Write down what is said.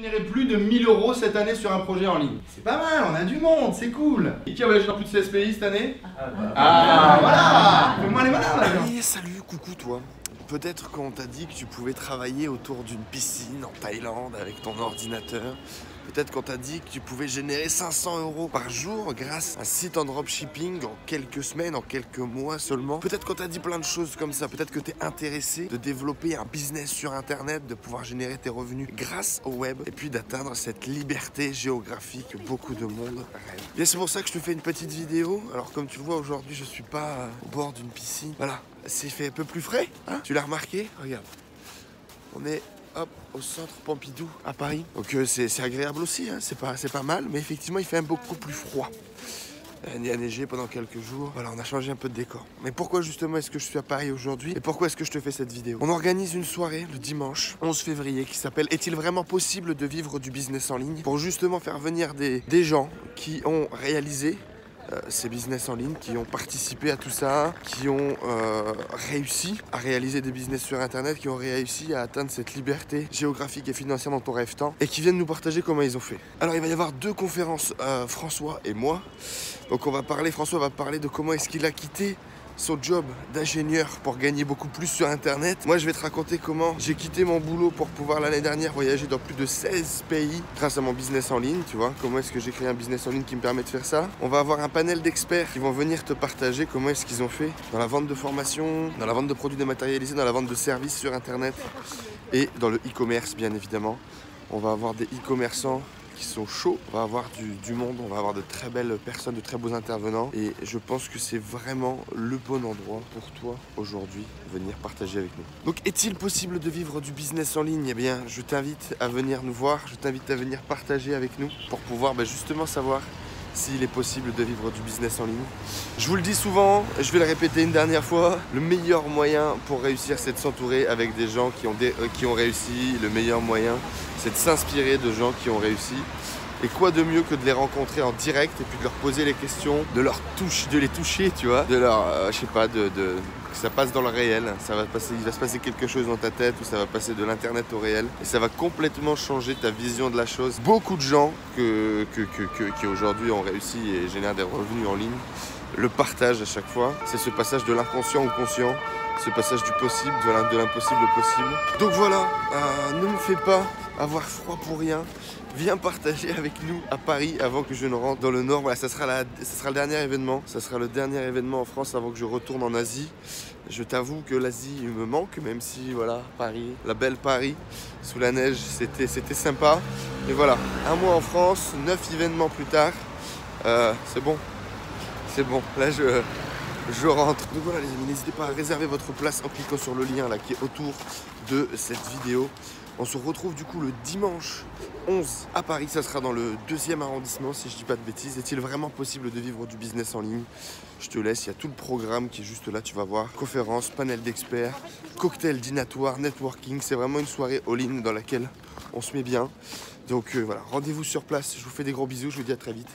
générer plus de 1000 € cette année sur un projet en ligne. C'est pas mal, on a du monde, c'est cool. Et qui a voyagé dans plus de 16 pays cette année? Voilà. Fais-moi les malins là. Et salut, coucou toi. Peut-être qu'on t'a dit que tu pouvais travailler autour d'une piscine en Thaïlande avec ton ordinateur. Peut-être qu'on t'a dit que tu pouvais générer 500 € par jour grâce à un site en dropshipping en quelques semaines, en quelques mois seulement. Peut-être qu'on t'a dit plein de choses comme ça. Peut-être que tu es intéressé de développer un business sur internet, de pouvoir générer tes revenus grâce au web et puis d'atteindre cette liberté géographique que beaucoup de monde rêve. Et c'est pour ça que je te fais une petite vidéo. Alors comme tu le vois aujourd'hui, je suis pas au bord d'une piscine. Voilà, c'est fait un peu plus frais, hein? Tu l'as remarqué? Regarde. On est hop, au centre Pompidou à Paris. Donc c'est agréable aussi, hein, c'est pas mal, mais effectivement il fait beaucoup plus froid. Il a neigé pendant quelques jours. Voilà, on a changé un peu de décor. Mais pourquoi justement est-ce que je suis à Paris aujourd'hui? Et pourquoi est-ce que je te fais cette vidéo? On organise une soirée le dimanche 11 février qui s'appelle Est-il vraiment possible de vivre du business en ligne? Pour justement faire venir des gens qui ont réalisé ces business en ligne, qui ont participé à tout ça, qui ont réussi à réaliser des business sur internet, qui ont réussi à atteindre cette liberté géographique et financière dont on rêve tant, et qui viennent nous partager comment ils ont fait. Alors il va y avoir deux conférences, François et moi. Donc François va parler de comment est-ce qu'il a quitté son job d'ingénieur pour gagner beaucoup plus sur internet. Moi je vais te raconter comment j'ai quitté mon boulot pour pouvoir l'année dernière voyager dans plus de 16 pays grâce à mon business en ligne, tu vois. Comment est-ce que j'ai créé un business en ligne qui me permet de faire ça. On va avoir un panel d'experts qui vont venir te partager comment est-ce qu'ils ont fait dans la vente de formation, dans la vente de produits dématérialisés, dans la vente de services sur internet et dans le e-commerce bien évidemment. On va avoir des e-commerçants qui sont chauds, on va avoir du monde, on va avoir de très belles personnes, de très beaux intervenants et je pense que c'est vraiment le bon endroit pour toi aujourd'hui venir partager avec nous. Donc est-il possible de vivre du business en ligne? Eh bien je t'invite à venir nous voir, je t'invite à venir partager avec nous pour pouvoir justement savoir s'il est possible de vivre du business en ligne. Je vous le dis souvent, je vais le répéter une dernière fois, le meilleur moyen pour réussir c'est de s'entourer avec des gens qui ont réussi, le meilleur moyen c'est de s'inspirer de gens qui ont réussi. Et quoi de mieux que de les rencontrer en direct et puis de leur poser les questions, de les toucher, tu vois, de leur, je sais pas, que ça passe dans le réel, il va se passer quelque chose dans ta tête ou ça va passer de l'internet au réel et ça va complètement changer ta vision de la chose. Beaucoup de gens qui aujourd'hui ont réussi et génèrent des revenus en ligne le partagent à chaque fois. C'est ce passage de l'inconscient au conscient, ce passage du possible, de l'impossible au possible. Donc voilà, ne me fais pas avoir froid pour rien. Viens partager avec nous à Paris avant que je ne rentre dans le Nord. Voilà, ça sera le dernier événement. Ça sera le dernier événement en France avant que je retourne en Asie. Je t'avoue que l'Asie me manque, même si voilà, Paris, la belle Paris, sous la neige, c'était sympa. Et voilà, un mois en France, 9 événements plus tard, c'est bon. C'est bon, là je rentre. Donc voilà les amis, n'hésitez pas à réserver votre place en cliquant sur le lien là qui est autour de cette vidéo. On se retrouve du coup le dimanche 11 à Paris, ça sera dans le 2e arrondissement si je dis pas de bêtises. Est-il vraiment possible de vivre du business en ligne? Je te laisse, il y a tout le programme qui est juste là, tu vas voir. Conférence, panel d'experts, cocktail dînatoire, networking. C'est vraiment une soirée all-in dans laquelle on se met bien. Donc voilà, rendez-vous sur place, je vous fais des gros bisous, je vous dis à très vite.